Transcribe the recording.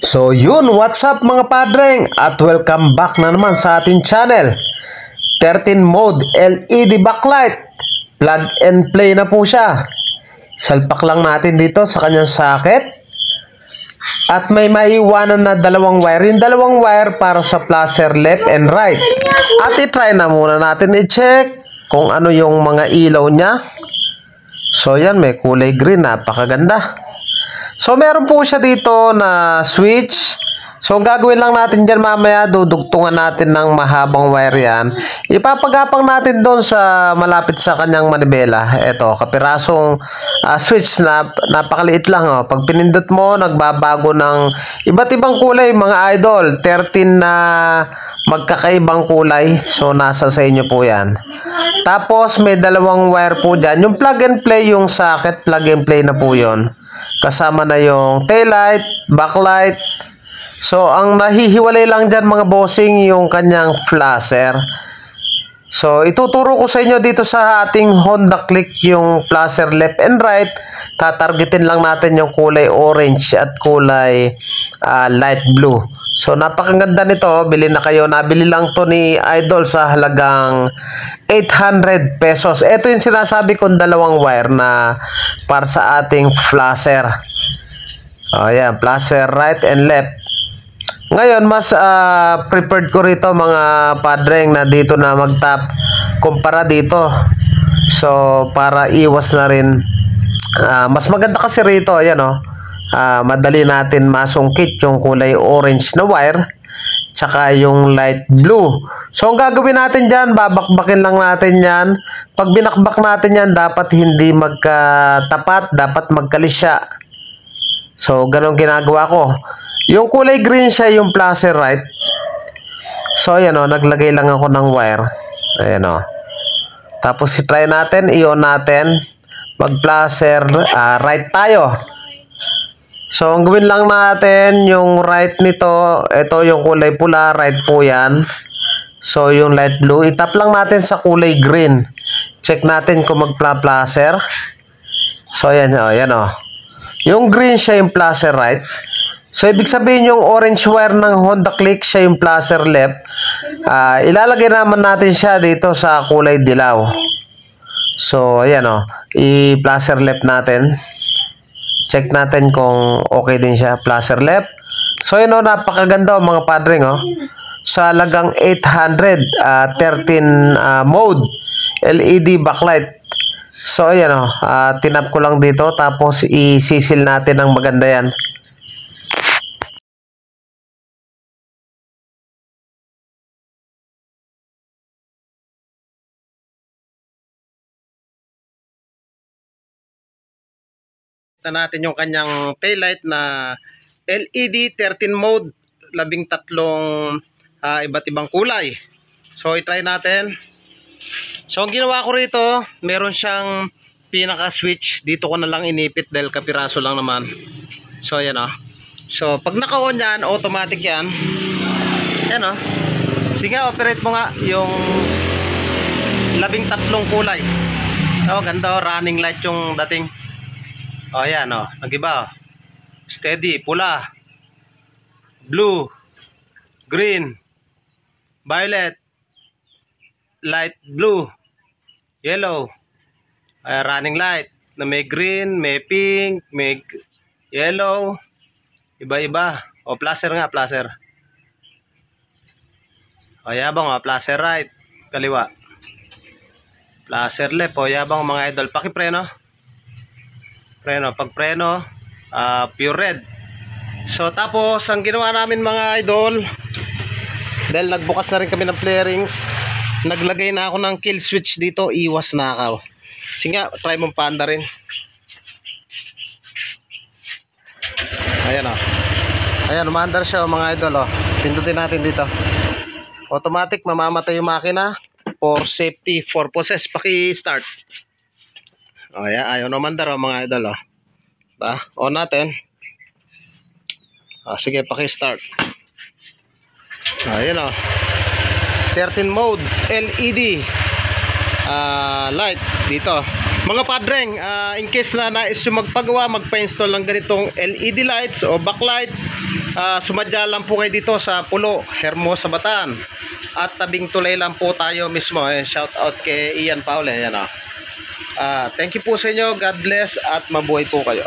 So yun, what's up mga padreng at welcome back na naman sa ating channel. 13 mode LED backlight, plug and play na po siya. Salpak lang natin dito sa kanyang socket. At may maiwanan na dalawang wire. Yung dalawang wire para sa placer left and right. At i-try na muna natin i-check kung ano yung mga ilaw niya. So yan, may kulay green, napakaganda. So meron po siya dito na switch. So ang gagawin lang natin dyan mamaya, dudugtungan natin ng mahabang wire yan. Ipapagapang natin doon sa malapit sa kanyang manibela. Ito, kapirasong switch na napakaliit lang. Oh. Pag pinindot mo, nagbabago ng iba't ibang kulay mga idol. 13 na magkakaibang kulay. So nasa sa inyo po yan. Tapos may dalawang wire po dyan. Yung plug and play, yung socket, plug and play na po yun. Kasama na yung taillight, backlight. So, ang nahihiwalay lang dyan mga bossing, yung kanyang flasher. So, ituturo ko sa inyo dito sa ating Honda Click yung flasher left and right. Tatargetin lang natin yung kulay orange at kulay light blue. So, napakaganda nito. Bili na kayo. Nabili lang to ni Idol sa halagang 800 pesos. Ito yung sinasabi kong dalawang wire na para sa ating flasher. Ayan, flasher right and left. Ngayon, mas preferred ko rito mga padreng na dito na mag-tap kumpara dito. So, para iwas na rin. Mas maganda kasi rito, ayan o. Madali natin masungkit yung kulay orange na wire tsaka yung light blue. So, ang gagawin natin dyan, babakbakin lang natin yan. Pag binakbak natin yan, dapat hindi magkatapat, dapat magkalisya. So, ganun ginagawa ko. Yung kulay green siya, yung placer right. So, ayan o, naglagay lang ako ng wire. Ayan o. Tapos, i-try natin, i-on natin. Mag-placer right tayo. So, ang gawin lang natin, yung right nito, ito yung kulay pula, right po yan. So, yung light blue, itap lang natin sa kulay green. Check natin kung magpa-placer. So, ayan o, ayan o. Yung green siya yung placer right. So, ibig sabihin yung orange wire ng Honda Click siya yung placer left. Ilalagay naman natin siya dito sa kulay dilaw. So, ayan o. I-placer left natin. Check natin kung okay din siya. Placer left. So, ayan o. Napakaganda o mga padring o. Sa halagang 800. 13 mode. LED backlight. So, ayan o. Tinap ko lang dito. Tapos, isisil natin ng maganda yan. Natin yung kanyang taillight na LED 13 mode, 13 iba't ibang kulay. So i-try natin. So ang ginawa ko rito, meron siyang pinaka switch. Dito ko na lang inipit dahil kapiraso lang naman. So ayan o. So pag naka-on yan, automatic yan. Ayan o. Sige, operate mo nga yung 13 kulay. Oh, ganda o, running light yung dating. Oh, ayan o. Nag-iba o. Steady, pula, blue, green, violet, light blue, yellow, running light na may green, may pink, may yellow, iba-iba. O, placer nga, placer. O, yabang o, placer right, kaliwa. Placer left, o, yabang mga idol. Pakipreno. Preno, pag preno, pure red. So tapos ang ginawa namin mga idol, dahil nagbukas na rin kami ng flarings, naglagay na ako ng kill switch dito, iwas na ako. Sige nga, try mong paanda rin. Ayan o. Ayan, umaandar siya mga idol o. Pindutin natin dito. Automatic, mamamatay yung makina for safety purposes. Paki-start. O yan, ayaw naman daro mga idol o. Ba? On natin. Sige, paki-start. Ayan o. 13 mode LED light dito. Mga padreng, in case na nais nyo magpagawa, magpa-install ng ganitong LED lights o backlight, sumadya lang po kayo dito sa Pulo, Hermosa, Bataan. At tabing tulay lang po tayo mismo. Shout out kay Ian Paul. Thank you po sa inyo. God bless at mabuhay po kayo.